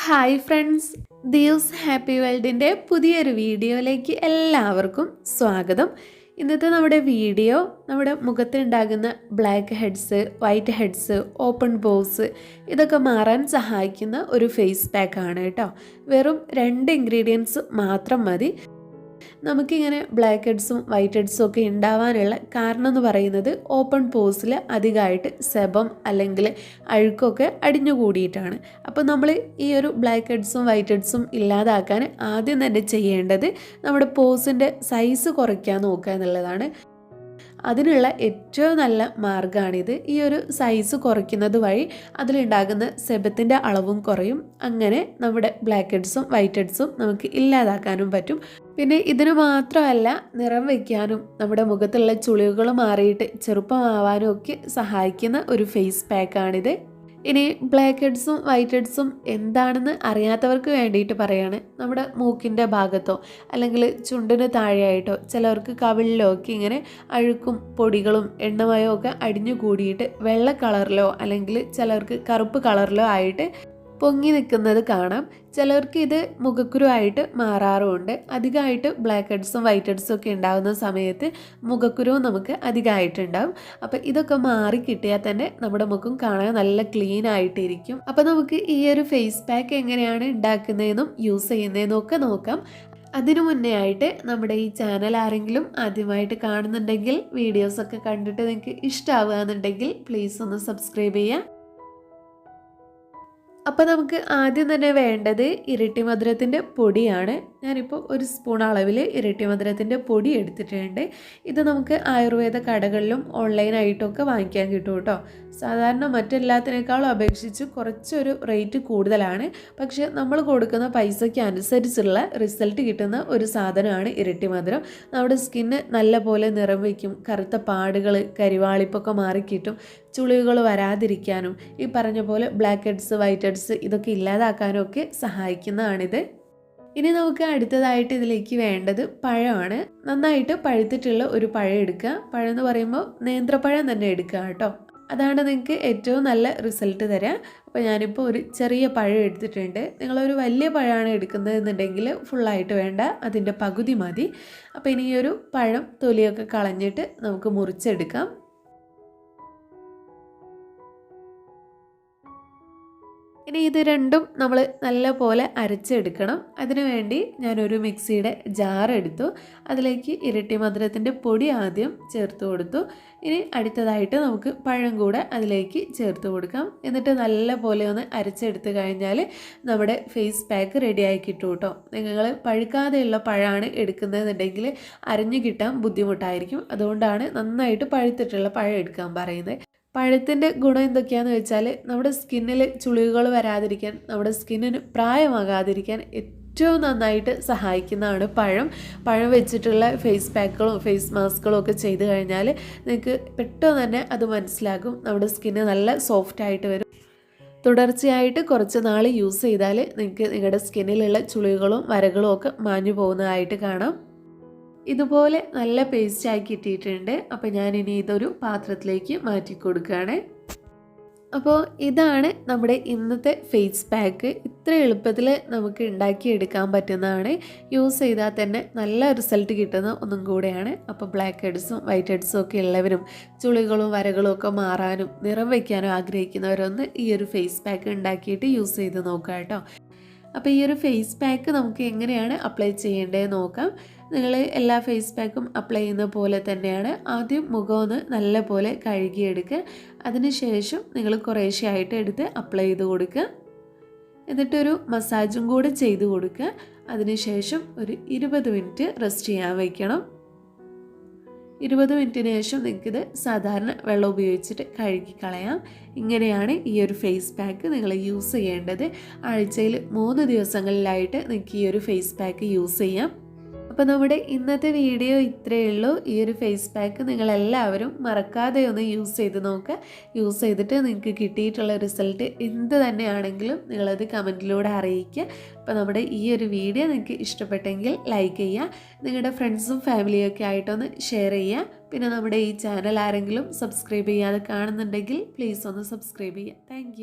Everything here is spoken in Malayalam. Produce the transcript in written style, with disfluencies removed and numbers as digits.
ഹായ് ഫ്രണ്ട്സ്, ദിയോസ് ഹാപ്പി വേൾഡിൻ്റെ പുതിയൊരു വീഡിയോയിലേക്ക് എല്ലാവർക്കും സ്വാഗതം. ഇന്നത്തെ നമ്മുടെ വീഡിയോ നമ്മുടെ മുഖത്തുണ്ടാകുന്ന blackheads, whiteheads, open pores ഇതൊക്കെ മാറാൻ സഹായിക്കുന്ന ഒരു ഫേസ് പാക്കാണ് കേട്ടോ. വെറും 2 ഇൻഗ്രീഡിയൻസ് മാത്രം മതി. നമുക്കിങ്ങനെ ബ്ലാക്ക് ഹെഡ്സും വൈറ്റ് ഹെഡ്സും ഒക്കെ ഉണ്ടാവാനുള്ള കാരണം എന്ന് പറയുന്നത് ഓപ്പൺ പോസിൽ അധികമായിട്ട് സെബം അല്ലെങ്കിൽ അഴുക്കൊക്കെ അടിഞ്ഞുകൂടിയിട്ടാണ്. അപ്പോൾ നമ്മൾ ഈ ഒരു ബ്ലാക്ക് ഹെഡ്സും വൈറ്റ് ഹെഡ്സും ഇല്ലാതാക്കാൻ ആദ്യം തന്നെ ചെയ്യേണ്ടത് നമ്മുടെ പോസിൻ്റെ സൈസ് കുറയ്ക്കാൻ നോക്കുക എന്നുള്ളതാണ്. അതിനുള്ള ഏറ്റവും നല്ല മാർഗ്ഗമാണിത്. ഈ ഒരു സൈസ് കുറയ്ക്കുന്നത് വഴി അതിലുണ്ടാകുന്ന സെബത്തിൻ്റെ അളവും കുറയും. അങ്ങനെ നമ്മുടെ ബ്ലാക്ക് ഹെഡ്സും വൈറ്റ് ഹെഡ്സും നമുക്ക് ഇല്ലാതാക്കാനും പറ്റും. പിന്നെ ഇതിന് മാത്രമല്ല, നിറം വയ്ക്കാനും നമ്മുടെ മുഖത്തുള്ള ചുളിവുകൾ മാറിയിട്ട് ചെറുപ്പമാവാനും ഒക്കെ സഹായിക്കുന്ന ഒരു ഫേസ് പാക്കാണിത്. ഇനി ബ്ലാക്ക് ഹെഡ്സും വൈറ്റ് ഹെഡ്സും എന്താണെന്ന് അറിയാത്തവർക്ക് വേണ്ടിയിട്ട് പറയാണ്. നമ്മുടെ മൂക്കിൻ്റെ ഭാഗത്തോ അല്ലെങ്കിൽ ചുണ്ടിന് താഴെയായിട്ടോ ചിലവർക്ക് കവിളിലോ ഒക്കെ ഇങ്ങനെ അഴുക്കും പൊടികളും എണ്ണമയോ ഒക്കെ അടിഞ്ഞു കൂടിയിട്ട് വെള്ള കളറിലോ അല്ലെങ്കിൽ ചിലർക്ക് കറുപ്പ് കളറിലോ ആയിട്ട് പൊങ്ങി നിൽക്കുന്നത് കാണാം. ചിലർക്ക് ഇത് മുഖക്കുരുവായിട്ട് മാറാറുമുണ്ട്. അധികമായിട്ട് ബ്ലാക്ക് ഹെഡ്സും വൈറ്റ് ഹെഡ്സും ഒക്കെ ഉണ്ടാകുന്ന സമയത്ത് മുഖക്കുരുവും നമുക്ക് അധികമായിട്ടുണ്ടാകും. അപ്പോൾ ഇതൊക്കെ മാറി കിട്ടിയാൽ തന്നെ നമ്മുടെ മുഖം കാണാൻ നല്ല ക്ലീൻ ആയിട്ടിരിക്കും. അപ്പോൾ നമുക്ക് ഈ ഒരു ഫേസ് പാക്ക് എങ്ങനെയാണ് ഉണ്ടാക്കുന്നതെന്നും യൂസ് ചെയ്യുന്നതെന്നും ഒക്കെ നോക്കാം. അതിനു മുന്നേ ആയിട്ട് നമ്മുടെ ഈ ചാനൽ ആരെങ്കിലും ആദ്യമായിട്ട് കാണുന്നുണ്ടെങ്കിൽ, വീഡിയോസൊക്കെ കണ്ടിട്ട് നിങ്ങൾക്ക് ഇഷ്ടമാവുകയെന്നുണ്ടെങ്കിൽ പ്ലീസ് ഒന്ന് സബ്സ്ക്രൈബ് ചെയ്യുക. അപ്പോൾ നമുക്ക് ആദ്യം തന്നെ വേണ്ടത് ഇരട്ടി മധുരത്തിൻ്റെ പൊടിയാണ്. ഞാനിപ്പോൾ 1 സ്പൂൺ അളവിൽ ഇരട്ടി മധുരത്തിൻ്റെ പൊടി എടുത്തിട്ടുണ്ട്. ഇത് നമുക്ക് ആയുർവേദ കടകളിലും ഓൺലൈനായിട്ടൊക്കെ വാങ്ങിക്കാൻ കിട്ടും കേട്ടോ. സാധാരണ മറ്റെല്ലാത്തിനേക്കാളും അപേക്ഷിച്ച് കുറച്ചൊരു റേറ്റ് കൂടുതലാണ്. പക്ഷേ നമ്മൾ കൊടുക്കുന്ന പൈസയ്ക്ക് അനുസരിച്ചുള്ള റിസൾട്ട് കിട്ടുന്ന ഒരു സാധനമാണ് ഇരട്ടി മധുരം. നമ്മുടെ സ്കിന്ന് നല്ല പോലെ നിറം വയ്ക്കും. കറുത്ത പാടുകൾ, കരിവാളിപ്പൊക്കെ മാറിക്കിട്ടും. ചുളിവുകൾ വരാതിരിക്കാനും ഈ പറഞ്ഞ പോലെ ബ്ലാക്ക് ഹെഡ്സ് വൈറ്റ് ഹെഡ്സ് ഇതൊക്കെ ഇല്ലാതാക്കാനും ഒക്കെ സഹായിക്കുന്നതാണിത്. ഇനി നമുക്ക് അടുത്തതായിട്ട് ഇതിലേക്ക് വേണ്ടത് പഴമാണ്. നന്നായിട്ട് പഴുത്തിട്ടുള്ള ഒരു പഴം എടുക്കുക. പഴം എന്ന് പറയുമ്പോൾ നേന്ത്രപ്പഴം തന്നെ എടുക്കുക കേട്ടോ. അതാണ് നിങ്ങൾക്ക് ഏറ്റവും നല്ല റിസൾട്ട് തരാം. അപ്പോൾ ഞാനിപ്പോൾ ഒരു ചെറിയ പഴം എടുത്തിട്ടുണ്ട്. നിങ്ങളൊരു വലിയ പഴമാണ് എടുക്കുന്നതെന്നുണ്ടെങ്കിൽ ഫുള്ളായിട്ട് വേണ്ട, അതിൻ്റെ പകുതി മതി. അപ്പോൾ ഇനി ഈ ഒരു പഴം തൊലിയൊക്കെ കളഞ്ഞിട്ട് നമുക്ക് മുറിച്ചെടുക്കാം. ഇനി ഇത് രണ്ടും നമ്മൾ നല്ല പോലെ അരച്ചെടുക്കണം. അതിനു വേണ്ടി ഞാനൊരു മിക്സിയുടെ ജാർ എടുത്തു. അതിലേക്ക് ഇരട്ടി മധുരത്തിൻ്റെ പൊടി ആദ്യം ചേർത്ത് കൊടുത്തു. ഇനി അടുത്തതായിട്ട് നമുക്ക് പഴം കൂടെ അതിലേക്ക് ചേർത്ത് കൊടുക്കാം. എന്നിട്ട് നല്ല പോലെ ഒന്ന് അരച്ചെടുത്ത് കഴിഞ്ഞാൽ നമ്മുടെ ഫേസ് പാക്ക് റെഡിയായി കിട്ടും കേട്ടോ. നിങ്ങൾ പഴുക്കാതെയുള്ള പഴമാണ് എടുക്കുന്നതെന്നുണ്ടെങ്കിൽ അരഞ്ഞു കിട്ടാൻ ബുദ്ധിമുട്ടായിരിക്കും. അതുകൊണ്ടാണ് നന്നായിട്ട് പഴുത്തിട്ടുള്ള പഴം എടുക്കാൻ പറയുന്നത്. പഴത്തിൻ്റെ ഗുണം എന്തൊക്കെയാണെന്ന് വെച്ചാൽ നമ്മുടെ സ്കിന്നിൽ ചുളിവുകൾ വരാതിരിക്കാൻ, നമ്മുടെ സ്കിന്നിന് പ്രായമാകാതിരിക്കാൻ ഏറ്റവും നന്നായിട്ട് സഹായിക്കുന്നതാണ് പഴം വെച്ചിട്ടുള്ള ഫേസ് പാക്കുകളും ഫേസ് മാസ്കുകളും ഒക്കെ ചെയ്ത് കഴിഞ്ഞാൽ നിങ്ങൾക്ക് പെട്ടെന്ന് തന്നെ അത് മനസ്സിലാകും. നമ്മുടെ സ്കിന്ന് നല്ല സോഫ്റ്റായിട്ട് വരും. തുടർച്ചയായിട്ട് കുറച്ച് നാൾ യൂസ് ചെയ്താൽ നിങ്ങൾക്ക് നിങ്ങളുടെ സ്കിന്നിലുള്ള ചുളിവുകളും വരകളും ഒക്കെ മാഞ്ഞു പോകുന്നതായിട്ട് കാണാം. ഇതുപോലെ നല്ല പേസ്റ്റ് ആക്കി ഇട്ടിട്ടുണ്ട്. അപ്പോൾ ഞാനിനി ഇതൊരു പാത്രത്തിലേക്ക് മാറ്റി കൊടുക്കുകയാണ്. അപ്പോൾ ഇതാണ് നമ്മുടെ ഇന്നത്തെ ഫേസ് പാക്ക്. ഇത്ര എളുപ്പത്തിൽ നമുക്ക് ഉണ്ടാക്കിയെടുക്കാൻ പറ്റുന്നതാണ്. യൂസ് ചെയ്താൽ തന്നെ നല്ല റിസൾട്ട് കിട്ടുന്ന ഒന്നും കൂടെയാണ്. അപ്പോൾ ബ്ലാക്ക് ഹെഡ്സും വൈറ്റ് ഹെഡ്സും ഒക്കെ ഉള്ളവരും ചുളികളും വരകളും ഒക്കെ മാറാനും നിറം വയ്ക്കാനും ആഗ്രഹിക്കുന്നവരൊന്ന് ഈ ഒരു ഫേസ് പാക്ക് ഉണ്ടാക്കിയിട്ട് യൂസ് ചെയ്ത് നോക്കാം കേട്ടോ. അപ്പോൾ ഈ ഒരു ഫേസ് പാക്ക് നമുക്ക് എങ്ങനെയാണ് അപ്ലൈ ചെയ്യേണ്ടതെന്ന് നോക്കാം. നിങ്ങൾ എല്ലാ ഫേസ് പാക്കും അപ്ലൈ ചെയ്യുന്ന പോലെ തന്നെയാണ്. ആദ്യം മുഖം ഒന്ന് നല്ല പോലെ കഴുകിയെടുക്കുക. അതിനുശേഷം നിങ്ങൾ കുറേശ്ശെയായിട്ട് എടുത്ത് അപ്ലൈ ചെയ്ത് കൊടുക്കുക. എന്നിട്ടൊരു മസാജും കൂടെ ചെയ്ത് കൊടുക്കുക. അതിനുശേഷം ഒരു 20 മിനിറ്റ് റെസ്റ്റ് ചെയ്യാൻ വയ്ക്കണം. 20 മിനിറ്റിന് ശേഷം നിങ്ങൾക്കിത് സാധാരണ വെള്ളം ഉപയോഗിച്ചിട്ട് കഴുകി കളയാം. ഇങ്ങനെയാണ് ഈ ഒരു ഫേസ് പാക്ക് നിങ്ങൾ യൂസ് ചെയ്യേണ്ടത്. ആഴ്ചയിൽ 3 ദിവസങ്ങളിലായിട്ട് നിങ്ങൾക്ക് ഈ ഒരു ഫേസ് പാക്ക് യൂസ് ചെയ്യാം. അപ്പോൾ നമ്മുടെ ഇന്നത്തെ വീഡിയോ ഇത്രയേ ഉള്ളൂ. ഈ ഒരു ഫേസ് പാക്ക് നിങ്ങളെല്ലാവരും മറക്കാതെ ഒന്ന് യൂസ് ചെയ്ത് നോക്കുക. യൂസ് ചെയ്തിട്ട് നിങ്ങൾക്ക് കിട്ടിയിട്ടുള്ള റിസൾട്ട് എന്ത് തന്നെയാണെങ്കിലും നിങ്ങളത് കമൻറ്റിലൂടെ അറിയിക്കുക. അപ്പോൾ നമ്മുടെ ഈ ഒരു വീഡിയോ നിങ്ങൾക്ക് ഇഷ്ടപ്പെട്ടെങ്കിൽ ലൈക്ക് ചെയ്യുക. നിങ്ങളുടെ ഫ്രണ്ട്സും ഫാമിലിയൊക്കെ ആയിട്ടൊന്ന് ഷെയർ ചെയ്യുക. പിന്നെ നമ്മുടെ ഈ ചാനൽ ആരെങ്കിലും സബ്സ്ക്രൈബ് ചെയ്യാതെ കാണുന്നുണ്ടെങ്കിൽ പ്ലീസ് ഒന്ന് സബ്സ്ക്രൈബ് ചെയ്യുക. താങ്ക്